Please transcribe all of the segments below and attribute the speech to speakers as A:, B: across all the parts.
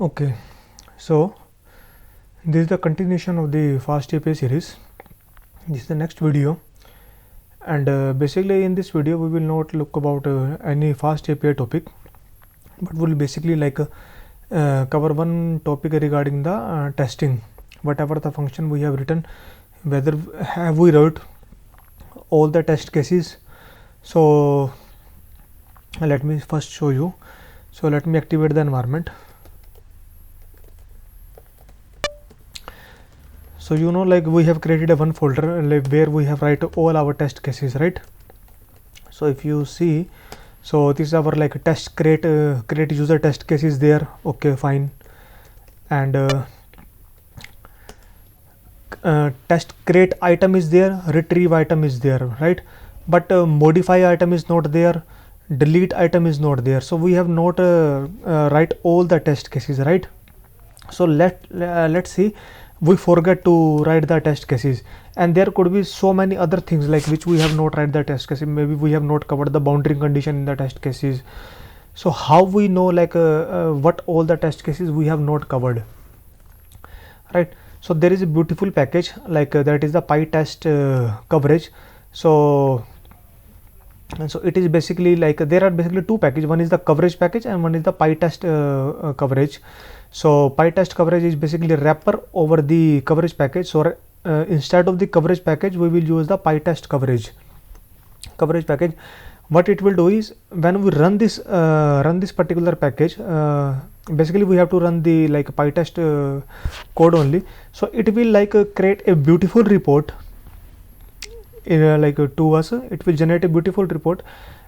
A: Okay, so this is the continuation of the fast API series. This is the next video, and basically in this video we will not look about any fast API topic, but we will basically cover one topic regarding the testing. Whatever the function we have written, whether have we wrote all the test cases. So let me first show you. So let me activate the environment. So we have created a one folder where we have write all our test cases, right? So if you see, so this is our test create user test case is there. Okay, fine. And test create item is there, retrieve item is there, right? But modify item is not there, delete item is not there. So we have not write all the test cases, right? So let's see, we forget to write the test cases, and there could be so many other things like which we have not write the test cases. Maybe we have not covered the boundary condition in the test cases. So how we know what all the test cases we have not covered, right? So there is a beautiful package that is the PyTest coverage. So it is basically there are basically two packages. One is the coverage package and one is the PyTest coverage. So PyTest coverage is basically wrapper over the coverage package. So instead of the coverage package, we will use the PyTest coverage package. What it will do is when we run this particular package, basically we have to run the PyTest code only. So it will create a beautiful report. To us, it will generate a beautiful report,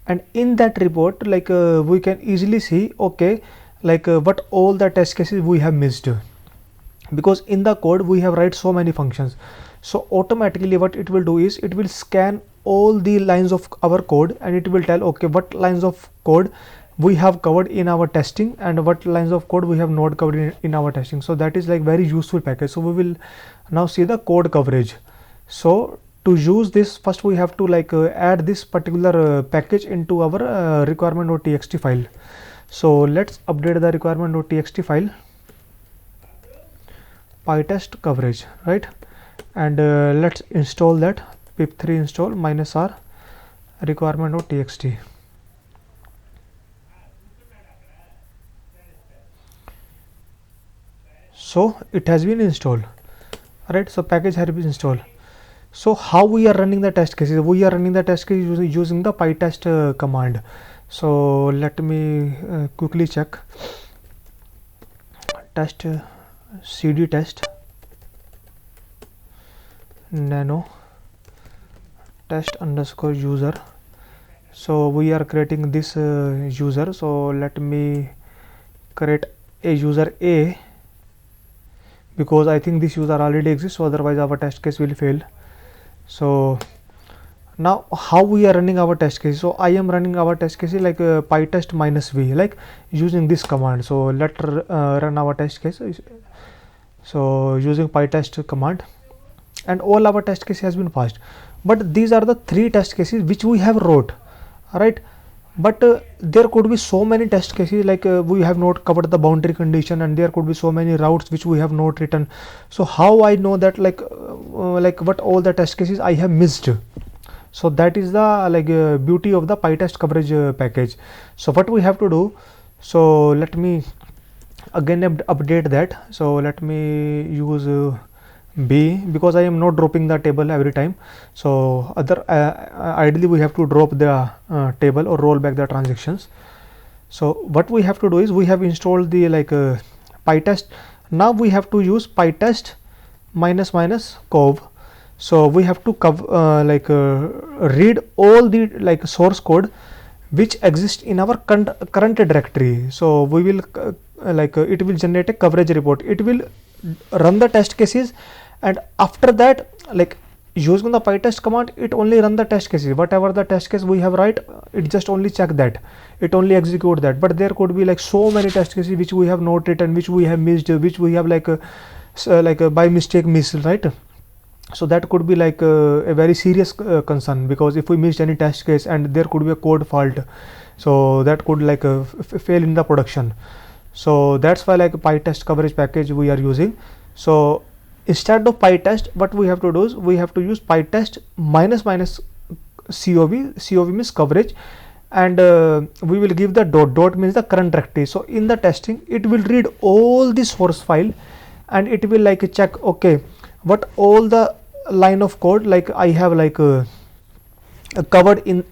A: and in that report we can easily see, okay, what all the test cases we have missed, because in the code we have write so many functions. So automatically what it will do is it will scan all the lines of our code, and it will tell, okay, what lines of code we have covered in our testing and what lines of code we have not covered in our testing. So that is very useful package. So we will now see the code coverage. So to use this, first we have to add this particular package into our requirement.txt file. So let's update the requirement.txt file, PyTest coverage, right? And let's install that, pip3 install -r requirement.txt. So it has been installed, right? So package has been installed. So how we are running the test cases? We are running the test cases using the PyTest command. So let me quickly check. Test cd test nano test underscore user. So we are creating this user. So let me create a user A, because I think this user already exists, so otherwise our test case will fail. So now how we are running our test case? So I am running our test case PyTest -v, using this command. So let's run our test case. So using PyTest command, and all our test case has been passed. But these are the three test cases which we have wrote, right? But there could be so many test cases we have not covered the boundary condition, and there could be so many routes which we have not written. So how I know that what all the test cases I have missed? So that is the beauty of the PyTest coverage package. So what we have to do, so let me again update that. So let me use B, because I am not dropping the table every time. So ideally we have to drop the table or roll back the transactions. So what we have to do is we have installed the PyTest. Now we have to use PyTest --cov. So we have to read all the source code which exists in our current directory. So we will it will generate a coverage report. It will run the test cases, and after that using the PyTest command, it only run the test cases. Whatever the test case we have write, it just only check that, it only execute that. But there could be so many test cases which we have not written, which we have missed, which we have by mistake missed, right? So that could be a very serious concern, because if we missed any test case and there could be a code fault, so that could fail in the production. So that's why like PyTest coverage package we are using. So instead of PyTest, what we have to do is we have to use PyTest minus minus COV means coverage, and we will give the dot means the current directory. So in the testing it will read all the source file and it will like check, okay, what all the line of code like I have like covered in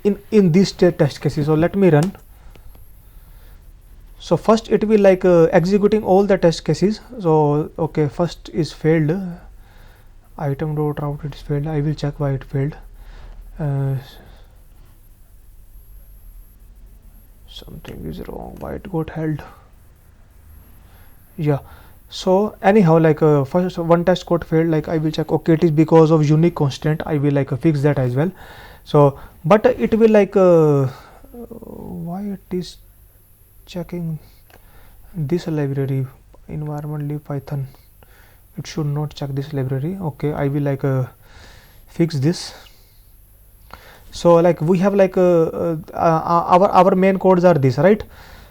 A: these test cases. So let me run. So first it will like executing all the test cases. So okay, first is failed, item dot route, it is failed. I will check why it failed. Something is wrong, why it got held. Yeah, so anyhow like first one test code failed, like I will check, okay, it is because of unique constant. I will like fix that as well. So but it will like why it is checking this library environment lib python, it should not check this library. Okay, I will like fix this. So like we have like our main codes are this, right?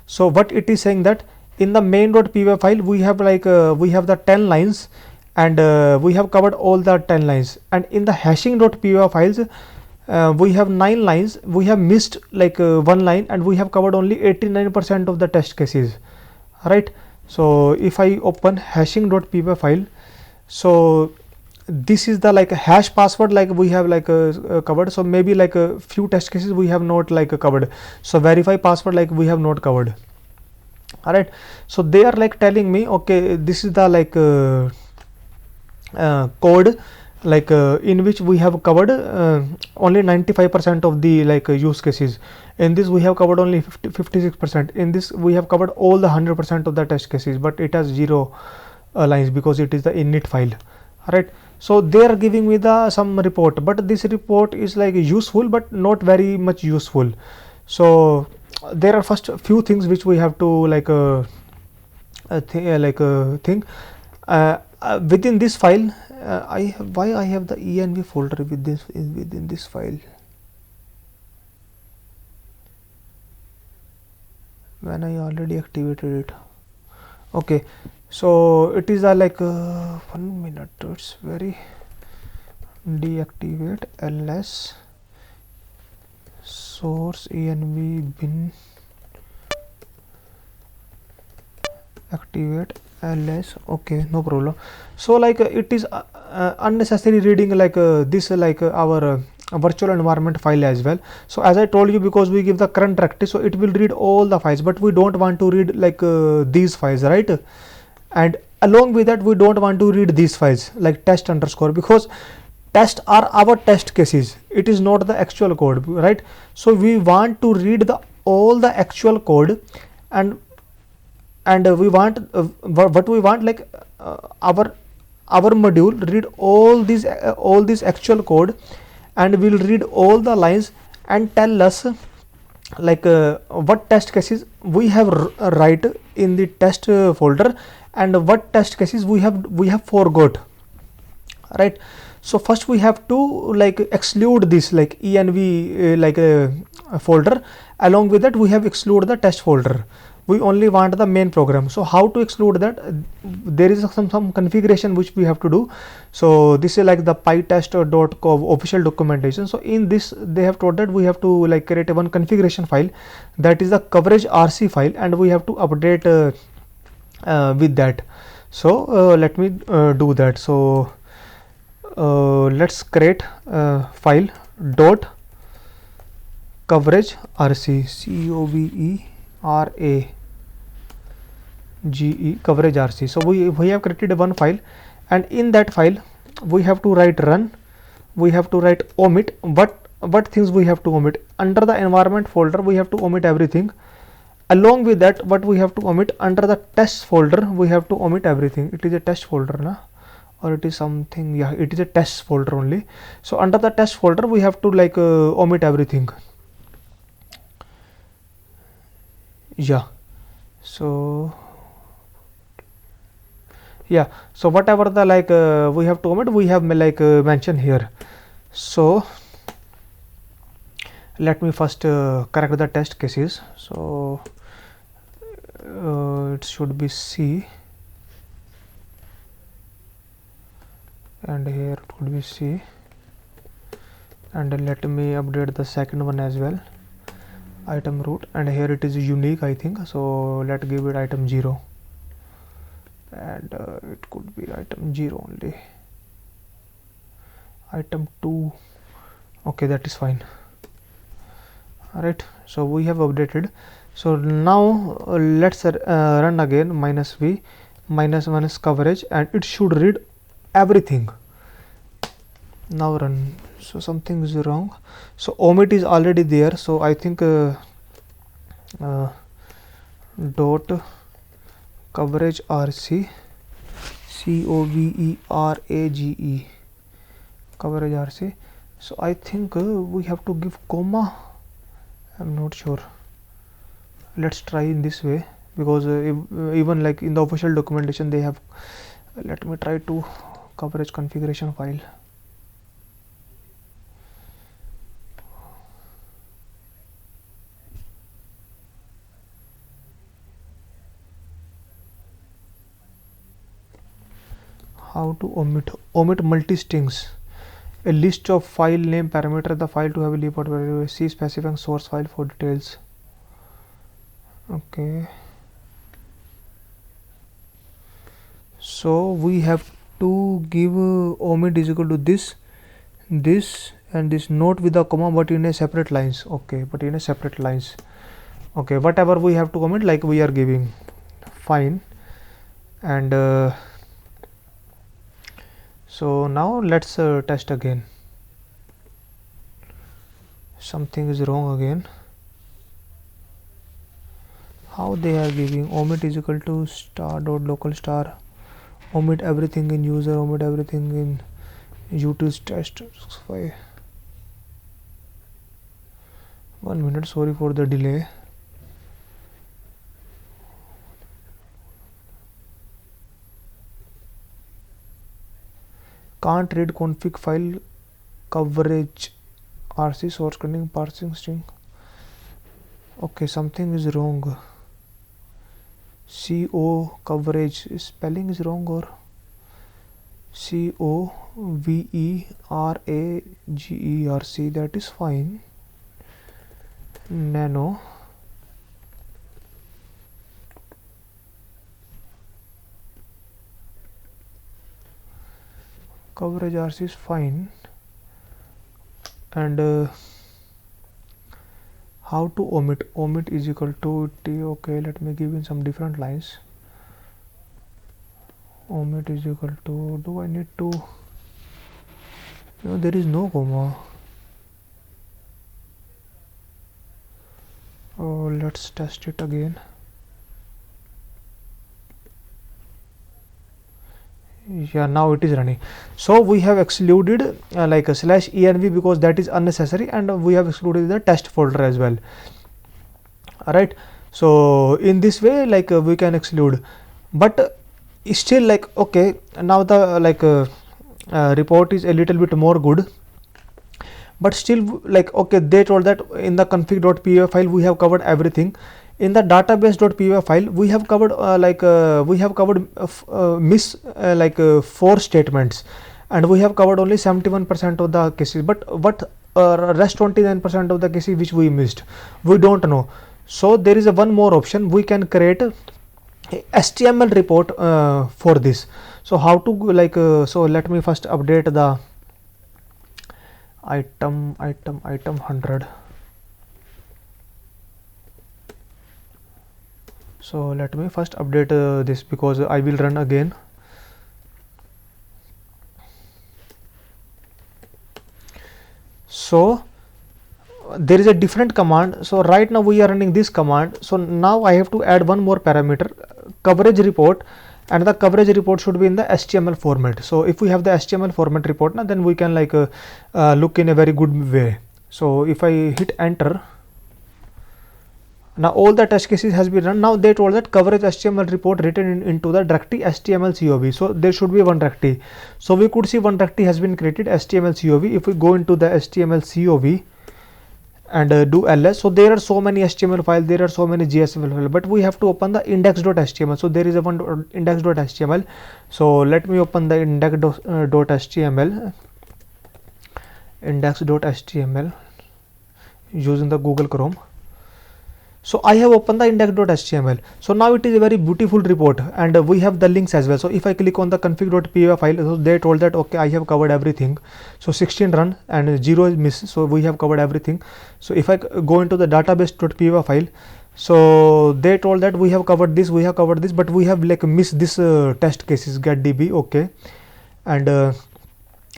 A: So what it is saying that in the main.py file we have like we have the 10 lines and we have covered all the 10 lines, and in the hashing.py files we have 9 lines, we have missed like one line and we have covered only 89% of the test cases, right? So if I open hashing.py file, so this is the like hash password like we have like covered. So maybe like a few test cases we have not like covered. So verify password like we have not covered. All right, so they are like telling me, okay, this is the like code like in which we have covered only 95% of the like use cases. In this we have covered only 56%. In this we have covered all the 100% of the test cases, but it has 0 lines because it is the init file. All right, so they are giving me the some report, but this report is like useful but not very much useful. So there are first few things which we have to like think within this file. Why I have the env folder with this within this file when I already activated it. Okay, so it is like 1 minute, it's very deactivate ls source env bin activate ls. Okay, no problem. So like it is unnecessary reading like this like our virtual environment file as well. So as I told you, because we give the current directory, so it will read all the files, but we don't want to read like these files, right? And along with that we don't want to read these files like test underscore, because test are our test cases, it is not the actual code, right? So we want to read the all the actual code, and we want what we want like our module read all these actual code, and will read all the lines and tell us like what test cases we have write in the test folder, and what test cases we have forgot, right? So first we have to like exclude this like env folder. Along with that we have exclude the test folder. We only want the main program. So how to exclude that? There is some configuration which we have to do. So this is like the pytest.co official documentation. So in this they have told that we have to like create one configuration file, that is the coverage rc file, and we have to update with that. So let me do that. So let's create file dot coverage rc coverage rc. So we have created one file, and in that file we have to write run, we have to write omit. What things we have to omit? Under the environment folder we have to omit everything. Along with that, what we have to omit? Under the test folder we have to omit everything. It is a test folder, na? Or it is something, yeah, it is a test folder only. So under the test folder we have to like omit everything. Yeah, so yeah, so whatever the like we have to omit, we have like mentioned here. So let me first correct the test cases. So it should be C, and here it could be C, and let me update the second one as well, item root, and here it is unique I think, so let's give it item 0, and it could be item 0 only, item 2, okay, that is fine. Alright, so we have updated. So now let's run again, -v, -1 is coverage, and it should read everything. Now run. So something is wrong. So omit is already there, so I think dot coverage rc, coverage coverage rc. So I think we have to give comma. I'm not sure. Let's try in this way, because even like in the official documentation they have. Let me try to coverage configuration file. How to omit multi-strings. A list of file name parameter the file to have a report variable. See specifying source file for details. Okay, so we have to give omit is equal to this and this, note with a comma but in a separate lines. Okay, but in a separate lines. Okay, whatever we have to omit, like we are giving, fine. And so now let's test again. Something is wrong again. How they are giving omit is equal to star dot local star, omit everything in user, omit everything in utils test. 1 minute, sorry for the delay. Can't read config file coverage rc source coding parsing string. Okay, something is wrong. CO coverage spelling is wrong, or COVERAGERC, that is fine. Nano coverage RC is fine. And how to omit is equal to T. Okay, let me give in some different lines. Omit is equal to, do I need to, no, there is no comma. Oh, let's test it again. Yeah, now it is running. So we have excluded like a /env because that is unnecessary, and we have excluded the test folder as well. Alright, so in this way, like we can exclude, but still, like, okay, now the like report is a little bit more good, but still, like, okay, they told that in the config.py file we have covered everything. In the database.py file we have covered we have covered 4 statements, and we have covered only 71% of the cases, but what rest 29% of the cases which we missed, we don't know. So there is a one more option, we can create a HTML report for this. So how to so let me first update the item 100. So let me first update this, because I will run again. So there is a different command. So right now we are running this command. So now I have to add one more parameter, coverage report, and the coverage report should be in the HTML format. So if we have the HTML format report now, then we can look in a very good way. So if I hit enter, now all the test cases has been run. Now they told that coverage HTML report written into the directory HTML COV. So there should be one directory. So we could see one directory has been created, HTML COV. If we go into the HTML COV and do ls. So there are so many HTML files, there are so many JSFL files, but we have to open the index.html. So there is a one index.html. So let me open the index.html index.html using the Google Chrome. So I have opened the index.html. So now it is a very beautiful report, and we have the links as well. So if I click on the config.py file, so they told that okay, I have covered everything. So 16 run and 0 is miss, so we have covered everything. So if I go into the database.py file, so they told that we have covered this, but we have like missed this test cases getDB. Okay, and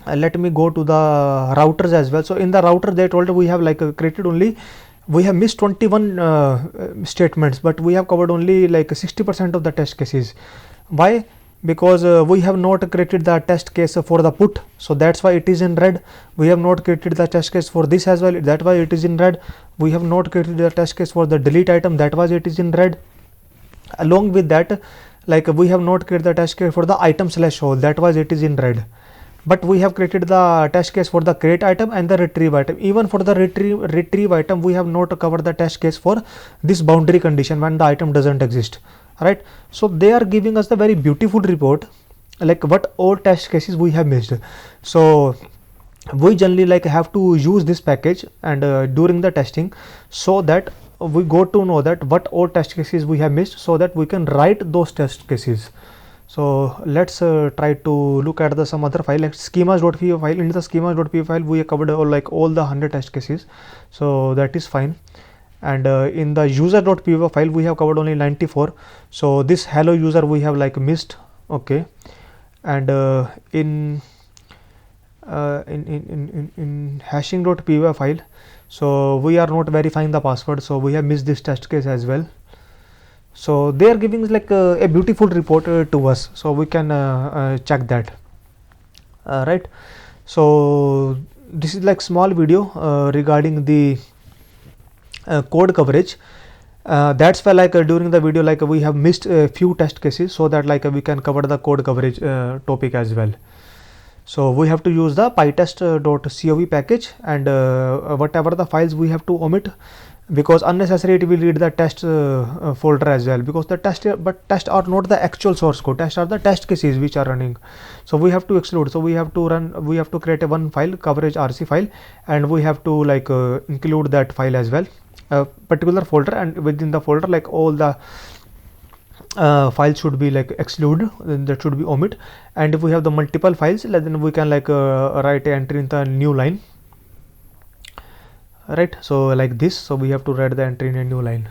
A: let me go to the routers as well. So in the router they told we have like created only, we have missed 21 statements, but we have covered only like 60% of the test cases. Why? Because we have not created the test case for the put, so that's why it is in red. We have not created the test case for this as well, that's why it is in red. We have not created the test case for the delete item, that was it is in red. Along with that, like we have not created the test case for the item/all, that was it is in red. But we have created the test case for the create item and the retrieve item. Even for the retrieve item, we have not covered the test case for this boundary condition when the item doesn't exist, right? So they are giving us the very beautiful report, like what all test cases we have missed. So we generally like have to use this package and during the testing, so that we go to know that what all test cases we have missed, so that we can write those test cases. So let's try to look at the some other file like schemas.py file. In the schemas.py file we have covered like all the 100 test cases, so that is fine. And in the user.py file we have covered only 94. So this hello user we have like missed. Okay, and in hashing.py file, so we are not verifying the password, so we have missed this test case as well. So they are giving like a beautiful report to us, so we can check that, right? So this is like small video regarding the code coverage. That's why like during the video like we have missed a few test cases, so that like we can cover the code coverage topic as well. So we have to use the pytest.cov package, and whatever the files we have to omit, because unnecessary it will read the test folder as well, because the test are not the actual source code, tests are the test cases which are running. So we have to exclude, so we have to create a one file coverage RC file, and we have to like include that file as well, a particular folder, and within the folder like all the files should be like exclude, then that should be omit. And if we have the multiple files, then we can like write a entry in the new line, right? So like this, so we have to write the entry in a new line.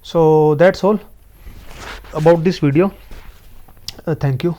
A: So that's all about this video. Thank you.